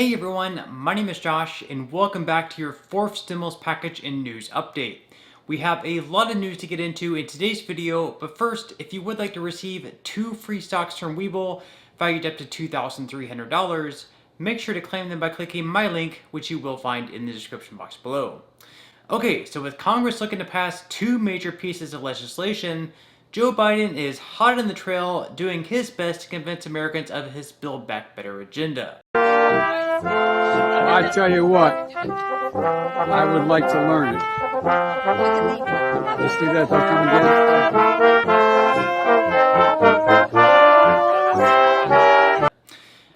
Hey everyone, my name is Josh and welcome back to your fourth stimulus package and news update. We have a lot of news to get into in today's video, but first, if you would like to receive 2 free stocks from Webull valued up to $2,300, make sure to claim them by clicking my link, which you will find in the description box below. Okay, so with Congress looking to pass 2 major pieces of legislation, Joe Biden is hot on the trail doing his best to convince Americans of his Build Back Better agenda. I tell you what, I would like to learn it. You see that? They'll come again.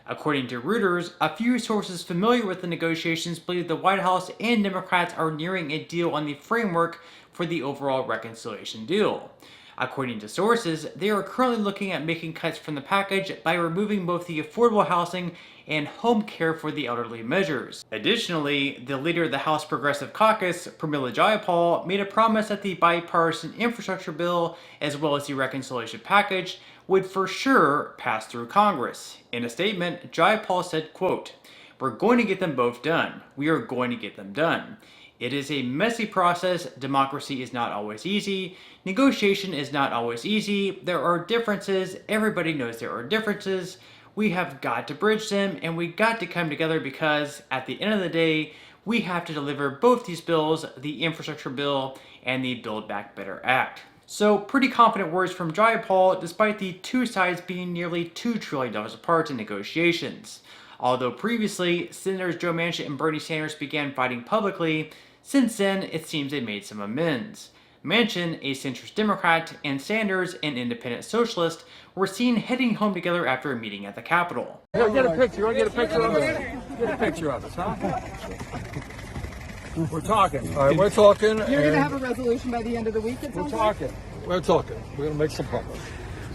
According to Reuters, a few sources familiar with the negotiations believe the White House and Democrats are nearing a deal on the framework for the overall reconciliation deal. According to sources, they are currently looking at making cuts from the package by removing both the affordable housing and home care for the elderly measures. Additionally, the leader of the House Progressive Caucus, Pramila Jayapal, made a promise that the bipartisan infrastructure bill, as well as the reconciliation package, would for sure pass through Congress. In a statement, Jayapal said, quote, "We're going to get them both done. We are going to get them done. It is a messy process. Democracy is not always easy. Negotiation is not always easy. There are differences. Everybody knows there are differences. We have got to bridge them, and we got to come together because at the end of the day, we have to deliver both these bills, the infrastructure bill and the Build Back Better Act." So pretty confident words from Jayapal, despite the two sides being nearly $2 trillion apart in negotiations. Although previously, Senators Joe Manchin and Bernie Sanders began fighting publicly, since then it seems they made some amends. Manchin, a centrist Democrat, and Sanders, an independent socialist, were seen heading home together after a meeting at the Capitol. Get a picture. Get a picture of us. Get a picture of us, huh? We're talking. All right, we're talking. You're going to have a resolution by the end of the week, it sounds like? We're talking. We're going to make some progress.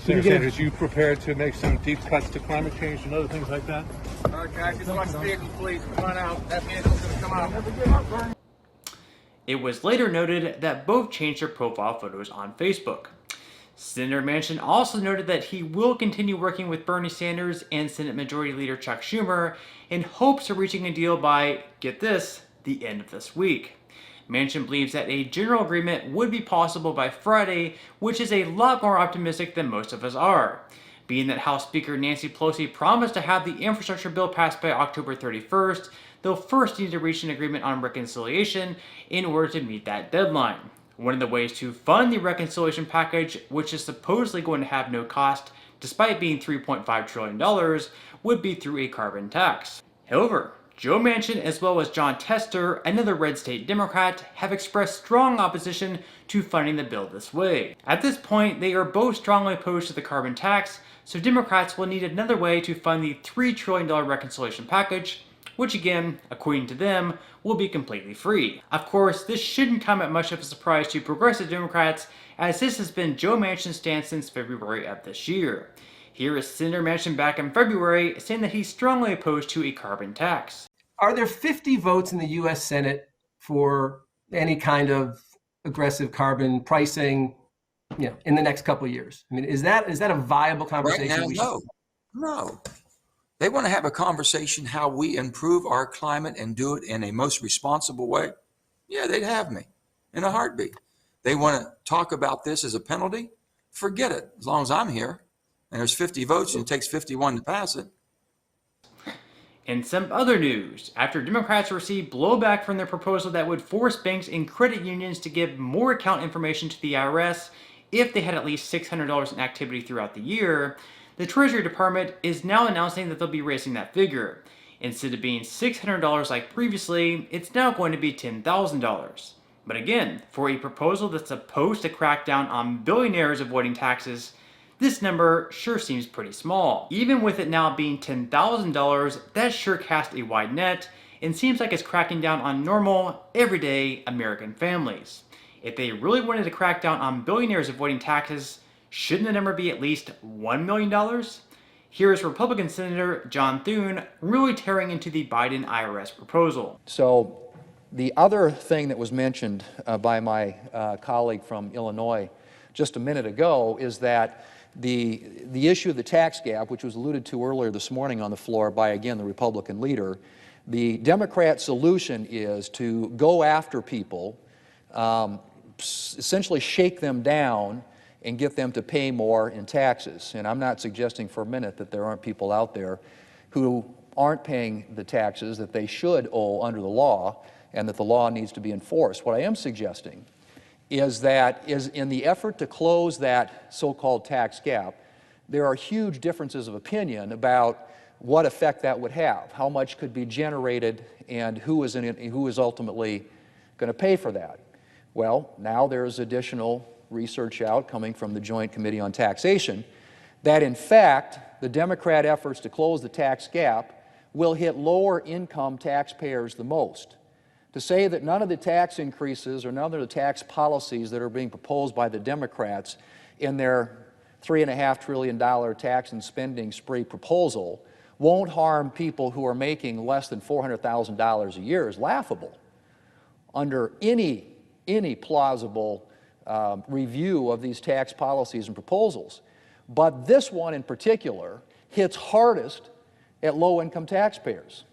Senator Sanders, you prepared to make some deep cuts to climate change and other things like that? All right, guys, just watch the vehicle, please. Come on out. That vehicle's going to come out. It was later noted that both changed their profile photos on Facebook. Senator Manchin also noted that he will continue working with Bernie Sanders and Senate Majority Leader Chuck Schumer in hopes of reaching a deal by, get this, the end of this week. Manchin believes that a general agreement would be possible by Friday, which is a lot more optimistic than most of us are. Being that House Speaker Nancy Pelosi promised to have the infrastructure bill passed by October 31st, they'll first need to reach an agreement on reconciliation in order to meet that deadline. One of the ways to fund the reconciliation package, which is supposedly going to have no cost despite being $3.5 trillion, would be through a carbon tax. However, Joe Manchin as well as John Tester, another red state Democrat, have expressed strong opposition to funding the bill this way. At this point, they are both strongly opposed to the carbon tax, so Democrats will need another way to fund the $3 trillion reconciliation package, which again, according to them, will be completely free. Of course, this shouldn't come at much of a surprise to progressive Democrats, as this has been Joe Manchin's stance since February of this year. Here is Senator Manchin back in February saying that he's strongly opposed to a carbon tax. Are there 50 votes in the U.S. Senate for any kind of aggressive carbon pricing, in the next couple of years? I mean, is that a viable conversation? Right now, no. They want to have a conversation how we improve our climate and do it in a most responsible way. Yeah, they'd have me in a heartbeat. They want to talk about this as a penalty. Forget it. As long as I'm here and there's 50 votes and it takes 51 to pass it. In some other news, after Democrats received blowback from their proposal that would force banks and credit unions to give more account information to the IRS if they had at least $600 in activity throughout the year, the Treasury Department is now announcing that they'll be raising that figure. Instead of being $600 like previously, it's now going to be $10,000. But again, for a proposal that's supposed to crack down on billionaires avoiding taxes, this number sure seems pretty small. Even with it now being $10,000, that sure casts a wide net and seems like it's cracking down on normal, everyday American families. If they really wanted to crack down on billionaires avoiding taxes, shouldn't the number be at least $1 million? Here is Republican Senator John Thune really tearing into the Biden IRS proposal. So the other thing that was mentioned by my colleague from Illinois just a minute ago is that the issue of the tax gap, which was alluded to earlier this morning on the floor by, again, the Republican leader, the Democrat solution is to go after people, essentially shake them down and get them to pay more in taxes. And I'm not suggesting for a minute that there aren't people out there who aren't paying the taxes that they should owe under the law and that the law needs to be enforced. What I am suggesting is that in the effort to close that so-called tax gap, there are huge differences of opinion about what effect that would have, how much could be generated, and who is ultimately going to pay for that. Well, now there's additional research out coming from the Joint Committee on Taxation that, in fact, the Democrat efforts to close the tax gap will hit lower income taxpayers the most. To say that none of the tax increases or none of the tax policies that are being proposed by the Democrats in their $3.5 trillion tax and spending spree proposal won't harm people who are making less than $400,000 a year is laughable under any plausible review of these tax policies and proposals. But this one in particular hits hardest at low-income taxpayers.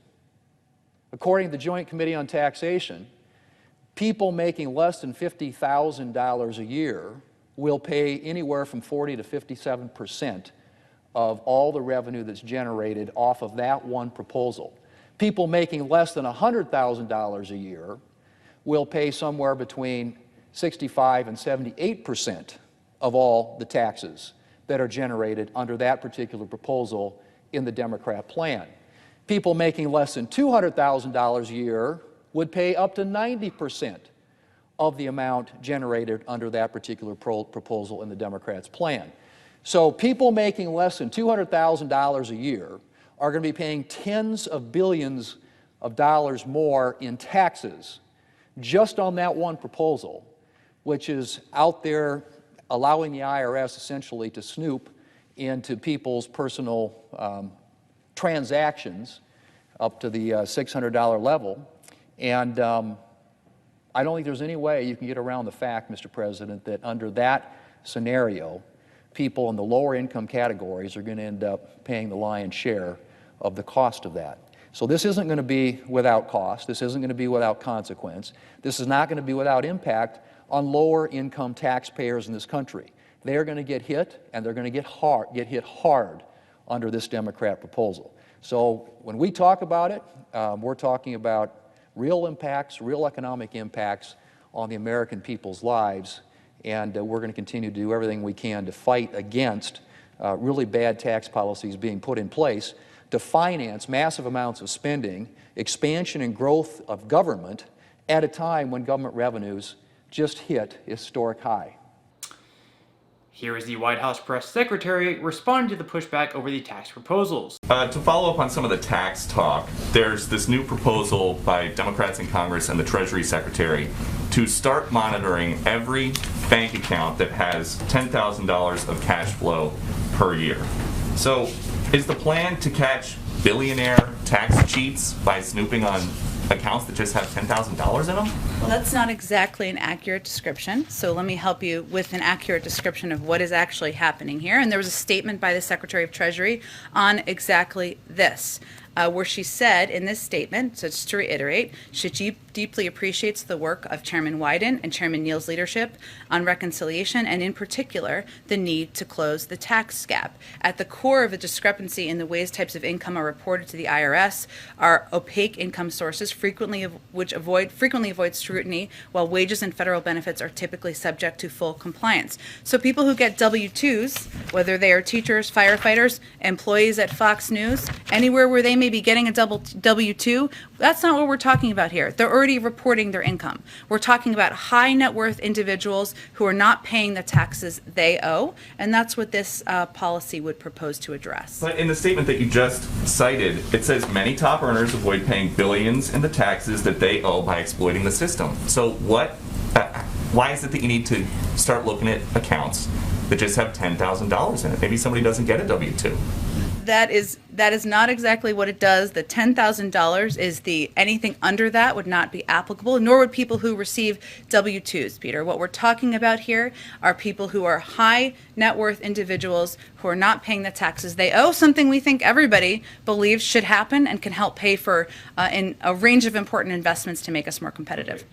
According to the Joint Committee on Taxation, people making less than $50,000 a year will pay anywhere from 40 to 57% of all the revenue that's generated off of that one proposal. People making less than $100,000 a year will pay somewhere between 65 and 78% of all the taxes that are generated under that particular proposal in the Democrat plan. People making less than $200,000 a year would pay up to 90% of the amount generated under that particular proposal in the Democrats' plan. So people making less than $200,000 a year are going to be paying tens of billions of dollars more in taxes just on that one proposal, which is out there allowing the IRS essentially to snoop into people's personal transactions up to the $600 level. And I don't think there's any way you can get around the fact, Mr. President, that under that scenario, people in the lower income categories are going to end up paying the lion's share of the cost of that. So this isn't going to be without cost. This isn't going to be without consequence. This is not going to be without impact on lower income taxpayers in this country. They are going to get hit, and they're going to get hit hard under this Democrat proposal. So when we talk about it, we're talking about real impacts, real economic impacts on the American people's lives, and we're going to continue to do everything we can to fight against really bad tax policies being put in place to finance massive amounts of spending, expansion and growth of government at a time when government revenues just hit a historic high. Here is the White House press secretary responding to the pushback over the tax proposals. To follow up on some of the tax talk, there's this new proposal by Democrats in Congress and the Treasury Secretary to start monitoring every bank account that has $10,000 of cash flow per year. So is the plan to catch billionaire tax cheats by snooping on accounts that just have $10,000 in them? Well, that's not exactly an accurate description. So let me help you with an accurate description of what is actually happening here. And there was a statement by the Secretary of Treasury on exactly this, where she said in this statement, so just to reiterate, she deeply appreciates the work of Chairman Wyden and Chairman Neal's leadership on reconciliation, and in particular, the need to close the tax gap. At the core of the discrepancy in the ways types of income are reported to the IRS are opaque income sources, frequently avoid scrutiny, while wages and federal benefits are typically subject to full compliance. So people who get W-2s, whether they are teachers, firefighters, employees at Fox News, anywhere where they may be getting a W-2, that's not what we're talking about here. They're already reporting their income. We're talking about high net worth individuals who are not paying the taxes they owe, and that's what this policy would propose to address. But in the statement that you just cited, it says many top earners avoid paying billions in the taxes that they owe by exploiting the system. So why is it that you need to start looking at accounts that just have $10,000 in it? Maybe somebody doesn't get a W-2. That is That is not exactly what it does. The $10,000 is anything under that would not be applicable, nor would people who receive W-2s, Peter. What we're talking about here are people who are high net worth individuals who are not paying the taxes they owe, something we think everybody believes should happen and can help pay for in a range of important investments to make us more competitive.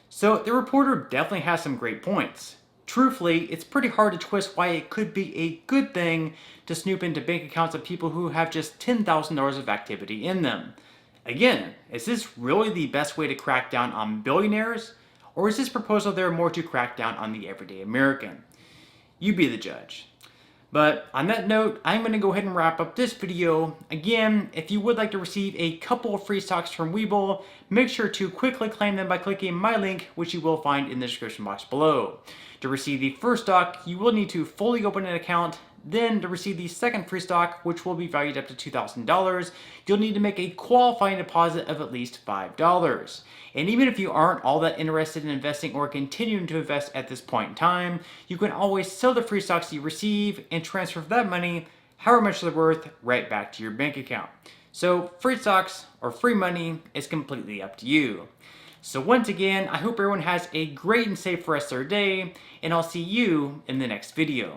So the reporter definitely has some great points. Truthfully, it's pretty hard to twist why it could be a good thing to snoop into bank accounts of people who have just $10,000 of activity in them. Again, is this really the best way to crack down on billionaires? Or is this proposal there more to crack down on the everyday American? You be the judge. But on that note, I'm going to go ahead and wrap up this video. Again, if you would like to receive a couple of free stocks from Webull, make sure to quickly claim them by clicking my link, which you will find in the description box below. To receive the first stock, you will need to fully open an account. Then to receive the second free stock, which will be valued up to $2,000, you'll need to make a qualifying deposit of at least $5. And even if you aren't all that interested in investing or continuing to invest at this point in time, you can always sell the free stocks you receive and transfer that money, however much they're worth, right back to your bank account. So free stocks or free money is completely up to you. So once again, I hope everyone has a great and safe rest of their day, and I'll see you in the next video.